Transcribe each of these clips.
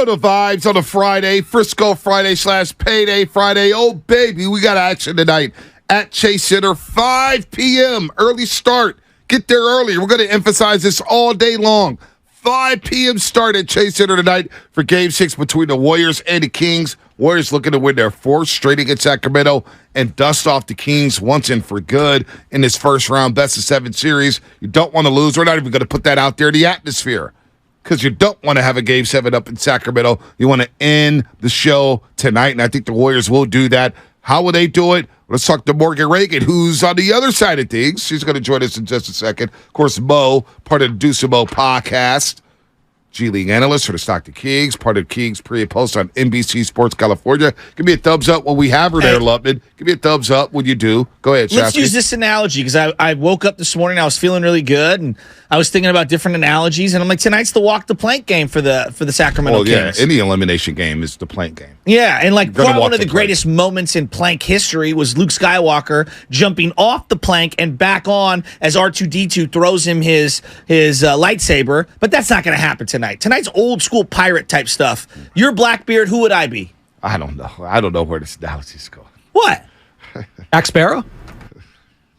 know the vibes on a Friday, Frisco Friday / Payday Friday. Oh, baby, we got action tonight at Chase Center, 5 p.m. Early start. Get there early. We're going to emphasize this all day long. 5 p.m. start at Chase Center tonight for Game 6 between the Warriors and the Kings. Warriors looking to win their 4th straight against Sacramento and dust off the Kings once and for good in this first round best-of-7 series. You don't want to lose. We're not even going to put that out there in the atmosphere because you don't want to have a Game 7 up in Sacramento. You want to end the show tonight, and I think the Warriors will do that. How will they do it? Let's talk to Morgan Ragan, who's on the other side of things. She's going to join us in just a second. Of course, Mo, part of the Deuce and Mo podcast, G League analyst for the Stockton Kings, part of Kings pre and post on NBC Sports California. Give me a thumbs up when we have her there, Lupman. Give me a thumbs up when you do. Go ahead, Let's Shafty. use this analogy because I woke up this morning, I was feeling really good, and I was thinking about different analogies, and I'm like, tonight's the walk the plank game for the Sacramento Kings. Any elimination game is the plank game. Yeah, and like probably one of the plank. greatest moments in plank history was Luke Skywalker jumping off the plank and back on as R2-D2 throws him his lightsaber, but that's not going to happen tonight. Tonight's old school pirate type stuff. You're Blackbeard, who would I be? I don't know. I don't know where this analogy's going. What? Jack Sparrow?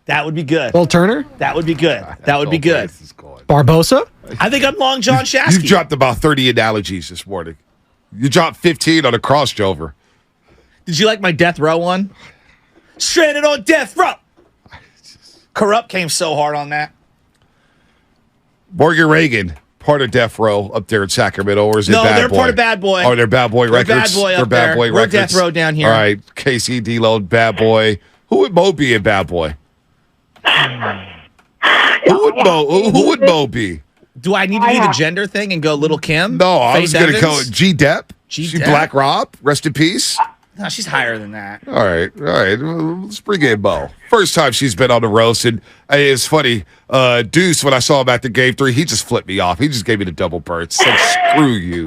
That would be good. Will Turner? That would be good. That would be good. Barbosa? I think I'm Long John Shasky. You've dropped about 30 analogies this morning. You dropped 15 on a crossover. Did you like my death row one? Stranded on death row. Corrupt came so hard on that. Morgan Ragan, part of Death Row up there in Sacramento, or is it No, Bad they're Boy? part of Bad Boy. Oh, they're Bad Boy They're Records? Bad Boy up They're Bad there. Boy We're Records. Death Row down here. All right, KC, D-Lo, Bad Boy. Who would Mo be in Bad Boy? Who would Mo be? Do I need to do the gender thing and go Little Kim? No, I was going to go Evans? G-Depp. G. She Depp? Black Rob. Rest in peace. No, she's higher than that. All right. Well, let's bring in Mo. First time she's been on the roast, and it's funny. Deuce, when I saw him at the Game 3, he just flipped me off. He just gave me the double bird. Said, screw you.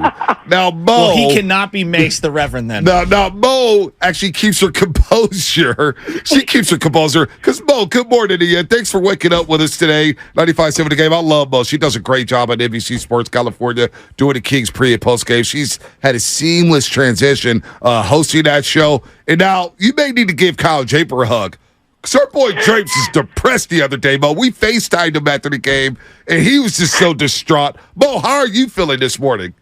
Now, Mo. Well, he cannot be Mace the Reverend then. Now, Mo actually keeps her composure. She keeps her composure. Because, Mo, good morning to you. Thanks for waking up with us today. 95.7 The Game. I love Mo. She does a great job on NBC Sports California doing the Kings pre- and post-game. She's had a seamless transition hosting that show. And now, you may need to give Kyle Draper a hug. Because our boy Drapes is depressed the other day, Mo. We FaceTimed him after the game, and he was just so distraught. Mo, how are you feeling this morning?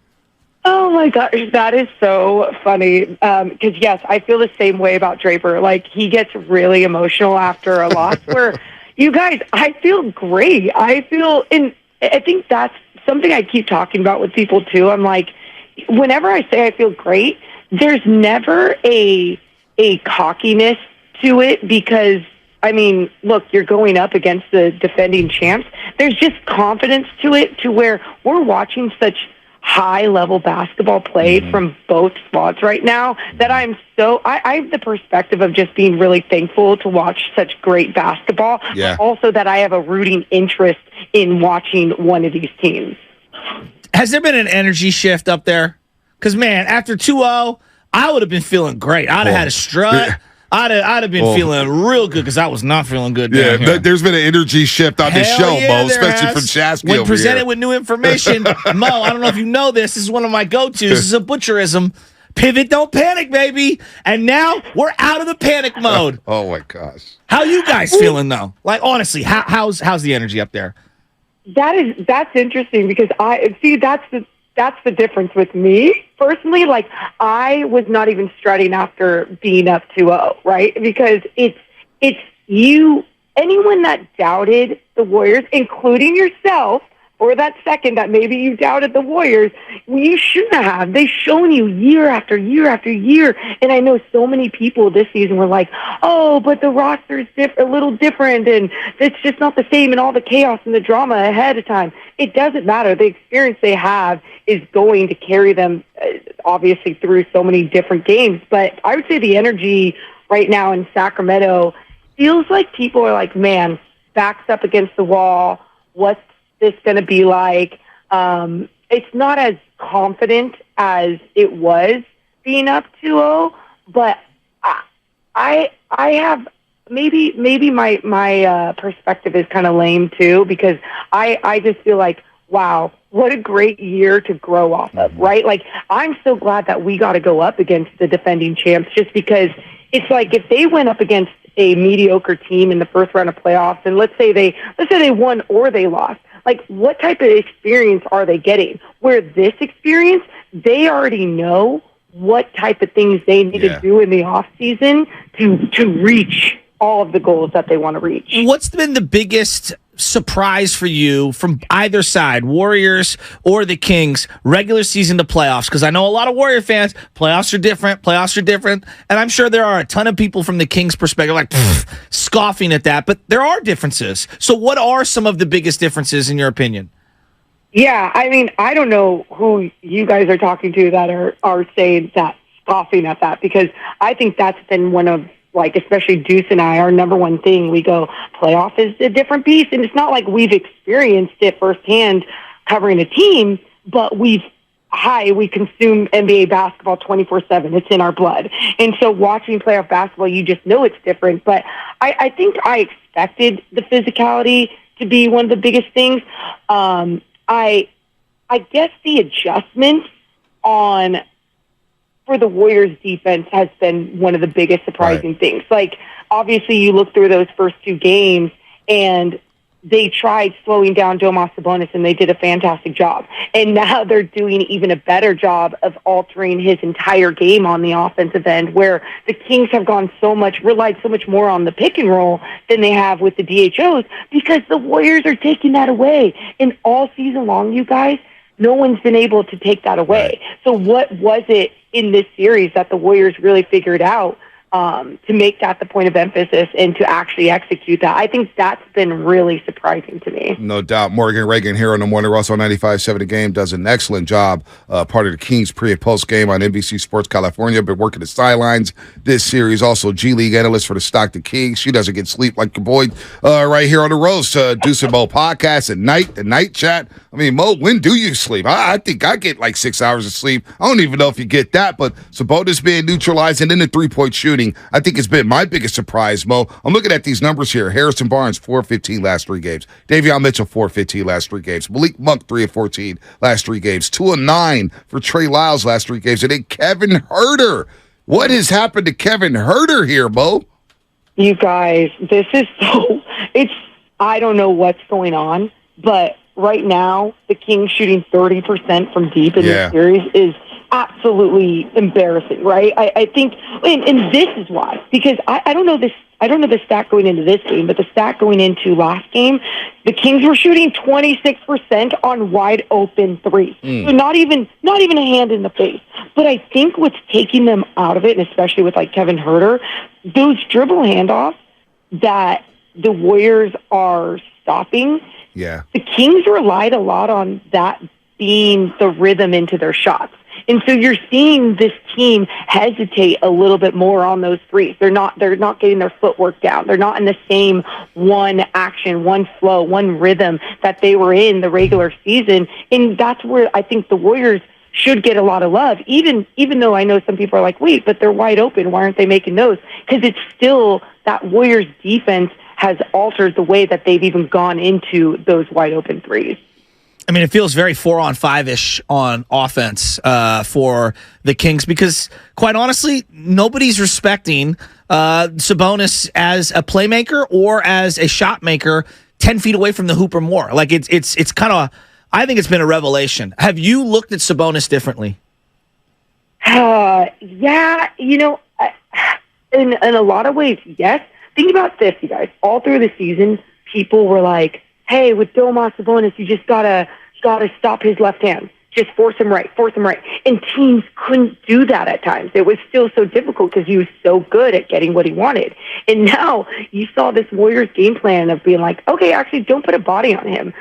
Oh, my gosh, that is so funny. Because, yes, I feel the same way about Draper. Like, he gets really emotional after a loss where, you guys, I feel great. I think that's something I keep talking about with people, too. I'm like, whenever I say I feel great, there's never a cockiness to it because, I mean, look, you're going up against the defending champs. There's just confidence to it to where we're watching such high-level basketball played from both spots right now that I have the perspective of just being really thankful to watch such great basketball, Yeah. but also that I have a rooting interest in watching one of these teams. Has there been an energy shift up there? Because, man, after 2-0, I would have been feeling great. I'd have had a strut. I'd have been feeling real good because I was not feeling good down here. There's been an energy shift on this show, yeah, Mo, especially from Shasky When over presented here. with new information, Mo, I don't know if you know this. This is one of my go-tos. This is a butcherism. Pivot, don't panic, baby. And now we're out of the panic mode. Oh, my gosh. How you guys feeling, though? Like, honestly, how's the energy up there? That's interesting because that's the difference with me personally. Like, I was not even strutting after being up 2-0, right? Because it's you, anyone that doubted the Warriors, including yourself, or that second that maybe you doubted the Warriors, you shouldn't have. They've shown you year after year after year. And I know so many people this season were like, oh, but the roster's a little different, and it's just not the same, and all the chaos and the drama ahead of time. It doesn't matter. The experience they have is going to carry them, obviously, through so many different games. But I would say the energy right now in Sacramento feels like people are like, man, backs up against the wall. What's this going to be like? It's not as confident as it was being up 2-0, but I have maybe my perspective is kind of lame too, because I just feel like wow, what a great year to grow off of, right? Like, I'm so glad that we got to go up against the defending champs, just because it's like if they went up against a mediocre team in the first round of playoffs, and let's say they won or they lost, like, what type of experience are they getting? Where this experience, they already know what type of things they need to do in the off season to reach all of the goals that they want to reach. What's been the biggest surprise for you from either side, Warriors or the Kings, regular season to playoffs? Because I know a lot of Warrior fans, playoffs are different, and I'm sure there are a ton of people from the Kings' perspective like scoffing at that, but there are differences. So what are some of the biggest differences in your opinion? Yeah, I mean, I don't know who you guys are talking to that are saying that, scoffing at that, because I think that's been one of, like, especially Deuce and I, our number one thing. We go, playoff is a different beast, and it's not like we've experienced it firsthand covering a team, but we consume NBA basketball 24/7. It's in our blood. And so watching playoff basketball, you just know it's different. But I think I expected the physicality to be one of the biggest things. I guess the adjustments for the Warriors defense has been one of the biggest surprising things. Like, obviously you look through those first two games and they tried slowing down Domas Sabonis and they did a fantastic job. And now they're doing even a better job of altering his entire game on the offensive end, where the Kings have relied so much more on the pick and roll than they have with the DHOs, because the Warriors are taking that away. And all season long, you guys, no one's been able to take that away. So what was it in this series that the Warriors really figured out to make that the point of emphasis and to actually execute that? I think that's been really surprising to me. No doubt. Morgan Ragan here on the Morning Russell 95.7 The Game does an excellent job, part of the Kings pre- and post-game on NBC Sports California. Been working the sidelines this series. Also, G League analyst for the Stockton Kings. She doesn't get sleep like your boy right here on the Roast Deuce and Mo podcast at night, the night chat. I mean, Mo, when do you sleep? I think I get like 6 hours of sleep. I don't even know if you get that, but Sabonis being neutralized and then the three-point shooting, I think it's been my biggest surprise, Mo. I'm looking at these numbers here. Harrison Barnes, 4-15 last 3 games. Davion Mitchell, 4-15 last 3 games. Malik Monk, 3-14 last 3 games. 2-9 for Trey Lyles last 3 games. And then Kevin Huerter. What has happened to Kevin Huerter here, Mo? You guys, this is I don't know what's going on, but right now, the Kings shooting 30% from deep in this series is absolutely embarrassing, right? I think, and this is why, because I don't know the stat going into this game, but the stat going into last game, the Kings were shooting 26% on wide open threes. So not even a hand in the face. But I think what's taking them out of it, and especially with like Kevin Huerter, those dribble handoffs that the Warriors are stopping. Yeah. The Kings relied a lot on that being the rhythm into their shots. And so you're seeing this team hesitate a little bit more on those threes. They're not getting their footwork down. They're not in the same one action, one flow, one rhythm that they were in the regular season. And that's where I think the Warriors should get a lot of love, even though I know some people are like, wait, but they're wide open. Why aren't they making those? Because it's still that Warriors defense has altered the way that they've even gone into those wide open threes. I mean, it feels very 4-on-5-ish on offense for the Kings because, quite honestly, nobody's respecting Sabonis as a playmaker or as a shot maker 10 feet away from the hoop or more. Like, it's kind of, I think it's been a revelation. Have you looked at Sabonis differently? Yeah, in a lot of ways, yes. Think about this, you guys. All through the season, people were like, hey, with Domas Sabonis, you just gotta stop his left hand. Just force him right. And teams couldn't do that at times. It was still so difficult because he was so good at getting what he wanted. And now you saw this Warriors game plan of being like, okay, actually don't put a body on him.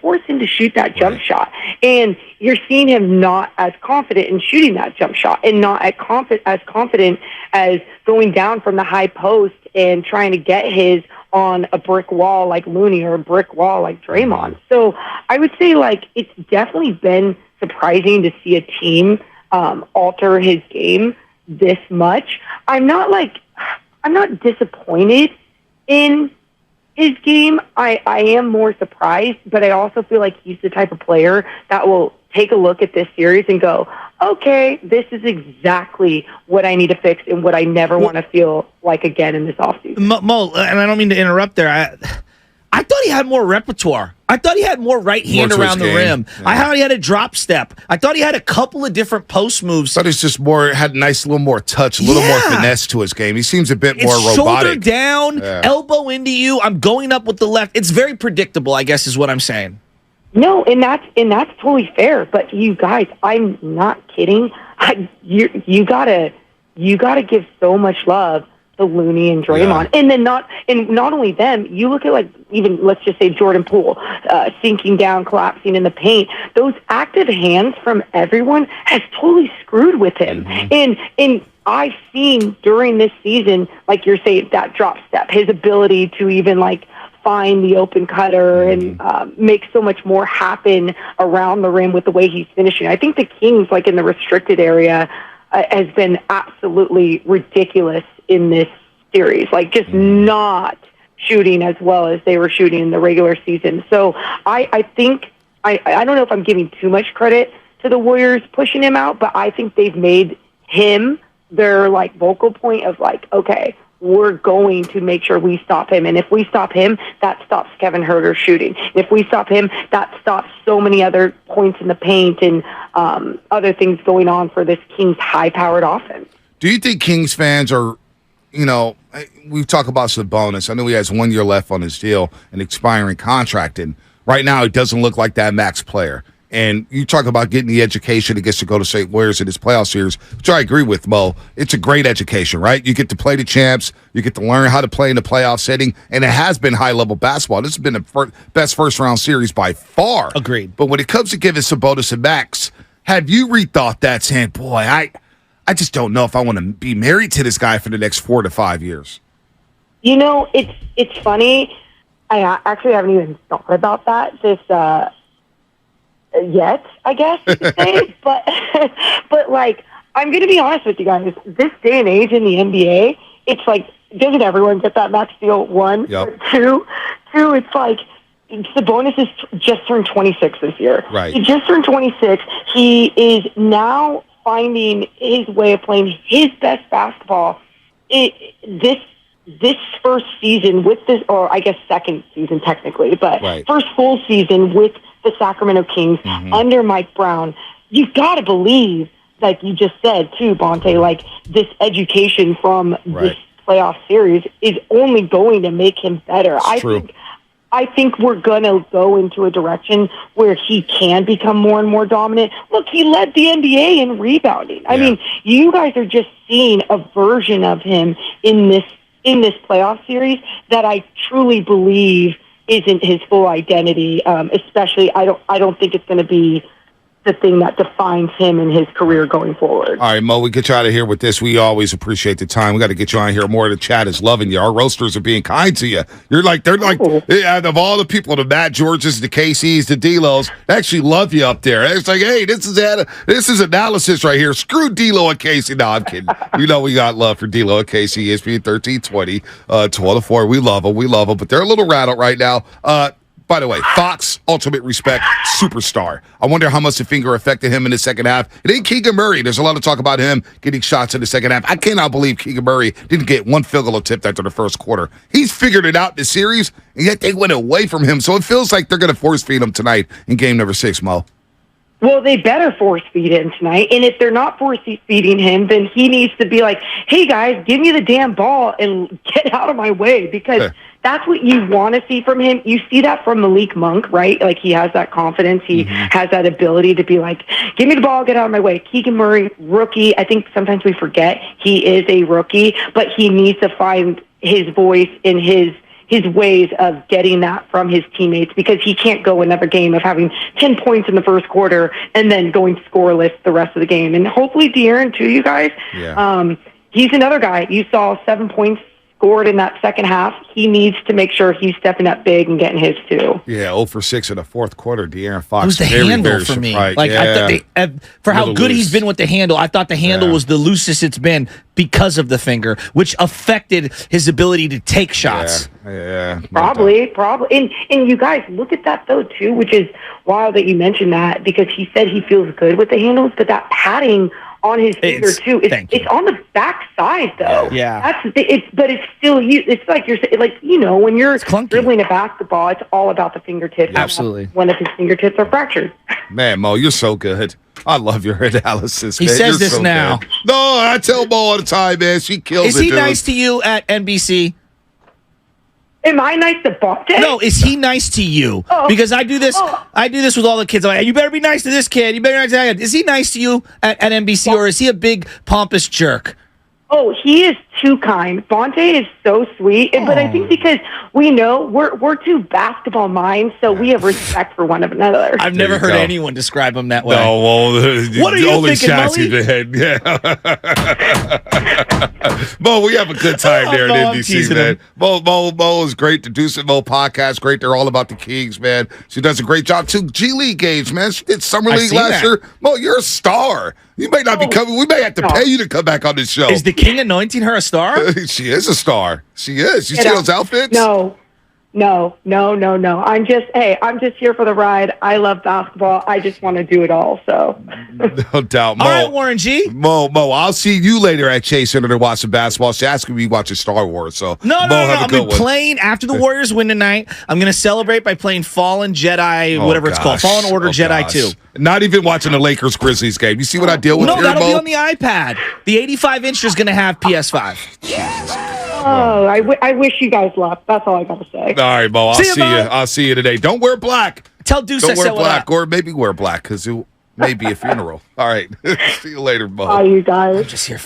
Force him to shoot that jump shot. And you're seeing him not as confident in shooting that jump shot and not as confident as going down from the high post and trying to get his on a brick wall like Looney or a brick wall like Draymond. So I would say, like, it's definitely been surprising to see a team alter his game this much. I'm not disappointed in his game, I am more surprised, but I also feel like he's the type of player that will take a look at this series and go, okay, this is exactly what I need to fix and what I never want to feel like again in this offseason. Mo, and I don't mean to interrupt there. I thought he had more repertoire. I thought he had more right hand around the rim. Yeah. I thought he had a drop step. I thought he had a couple of different post moves. I thought he's just had a little more touch, a little more finesse to his game. He seems a bit more robotic. Shoulder down, elbow into you. I'm going up with the left. It's very predictable, I guess is what I'm saying. No, and that's totally fair. But you guys, I'm not kidding. You gotta give so much love to Looney and Draymond, and then not only them. You look at even let's just say Jordan Poole sinking down, collapsing in the paint. Those active hands from everyone has totally screwed with him. And I've seen during this season, like you're saying, that drop step, his ability to even find the open cutter and make so much more happen around the rim with the way he's finishing. I think the Kings, in the restricted area, has been absolutely ridiculous in this series. Just not shooting as well as they were shooting in the regular season. So I think, I don't know if I'm giving too much credit to the Warriors pushing him out, but I think they've made him their vocal point of okay, we're going to make sure we stop him. And if we stop him, that stops Kevin Huerter shooting. And if we stop him, that stops so many other points in the paint and other things going on for this Kings high-powered offense. Do you think Kings fans are, we've talked about Sabonis. I know he has 1 year left on his deal, an expiring contract, and right now he doesn't look like that max player. And you talk about getting the education he gets to go to St. Warriors in his playoff series, which I agree with, Mo. It's a great education, right? You get to play the champs. You get to learn how to play in the playoff setting. And it has been high-level basketball. This has been the best first-round series by far. Agreed. But when it comes to giving Sabonis a max, have you rethought that, saying, boy, I just don't know if I want to be married to this guy for the next 4 to 5 years? It's funny. I actually haven't even thought about that yet, I guess you could say. but I'm going to be honest with you guys. This day and age in the NBA, it's doesn't everyone get that max deal? One, yep. Two, it's Sabonis has just turned 26 this year. Right. He just turned 26. He is now finding his way of playing his best basketball. This first season with this, or I guess second season technically, but first full season with the Sacramento Kings under Mike Brown, you've got to believe, like you just said too, Bonte, this education from this playoff series is only going to make him better. I think we're going to go into a direction where he can become more and more dominant. Look, he led the NBA in rebounding. I mean, you guys are just seeing a version of him in this playoff series that I truly believe isn't his full identity. Especially, I don't think it's going to be the thing that defines him in his career going forward. All right, Mo, we get you out of here with this. We always appreciate the time. We got to get you on here more. The chat is loving you. Our roasters are being kind to you. They're like, out of all the people, the Matt Georges, the KCs, the D'Los, they actually love you up there. It's like, hey, this is analysis right here. Screw D'Lo and Casey. No, I'm kidding. We know we got love for D'Lo and Casey. ESPN 1320, 12-4. We love them, but they're a little rattled right now. By the way, Fox, ultimate respect, superstar. I wonder how much the finger affected him in the second half. It ain't Keegan Murray. There's a lot of talk about him getting shots in the second half. I cannot believe Keegan Murray didn't get one field goal attempt after the first quarter. He's figured it out in the series, and yet they went away from him. So it feels like they're going to force feed him tonight in game number 6, Mo. Well, they better force feed him tonight. And if they're not force feeding him, then he needs to be like, hey, guys, give me the damn ball and get out of my way, because that's what you want to see from him. You see that from Malik Monk, right? Like, he has that confidence. He has that ability to be like, give me the ball, get out of my way. Keegan Murray, rookie. I think sometimes we forget he is a rookie, but he needs to find his voice in his ways of getting that from his teammates, because he can't go another game of having 10 points in the first quarter and then going scoreless the rest of the game. And hopefully De'Aaron, too, you guys. He's another guy. You saw 7 points scored in that second half, he needs to make sure he's stepping up big and getting his too. Yeah, 0 for 6 in the fourth quarter. De'Aaron Fox. It was the handle for me. Surprised. Like, yeah. I thought for how good he's been with the handle, I thought the handle was the loosest it's been because of the finger, which affected his ability to take shots. Yeah. Probably. And you guys, look at that, though, too, which is wild that you mentioned that, because he said he feels good with the handles, but that padding on his finger too. It's on the back side though. Yeah. But it's still you. It's like you're like, when you're dribbling a basketball, it's all about the fingertips. Absolutely. One of his fingertips are fractured. Man, Mo, you're so good. I love your analysis. He man. says You're this so now. Good. No, I tell Mo all the time, man. She kills it. Is he dude. nice to you at NBC? Am I nice to Bonte? No, is he nice to you? Because I do this. I do this with all the kids. I'm like, you better be nice to this kid. You better be nice to that kid. Is he nice to you at NBC, or is he a big pompous jerk? Oh, he is too kind. Bonte is so sweet, but I think because we know we're two basketball minds, so we have respect for one another. I've never heard anyone describe him that way. No, well, what are you only thinking, Shazzy, man. Yeah. Mo, we have a good time there at NBC, man. Mo is great. The Deuce and Mo podcast, great. They're all about the Kings, man. She does a great job too. G League games, man. She did Summer League last year. Mo, you're a star. You may not be coming. We may have to pay you to come back on this show. Is the King anointing her a star? She is a star. She is. You see those outfits? No. I'm just here for the ride. I love basketball. I just want to do it all. So, no doubt. Mo, all right, Warren G. Mo, I'll see you later at Chase Center to watch some basketball. She's asking me watching Star Wars. So no. I'm one. playing after the Warriors win tonight. I'm going to celebrate by playing Fallen Jedi, whatever it's called, Fallen Order Jedi 2. Not even watching the Lakers Grizzlies game. You see what I deal with here, Mo? No, that'll be on the iPad. The 85-inch is going to have PS5. Oh, I wish you guys luck. That's all I got to say. All right, Mo. I'll see you today. Don't wear black. Tell Deuce Don't I said wear black, what up. or maybe wear black because it may be a funeral. All right. See you later, Mo. Bye, you guys. I'm just here.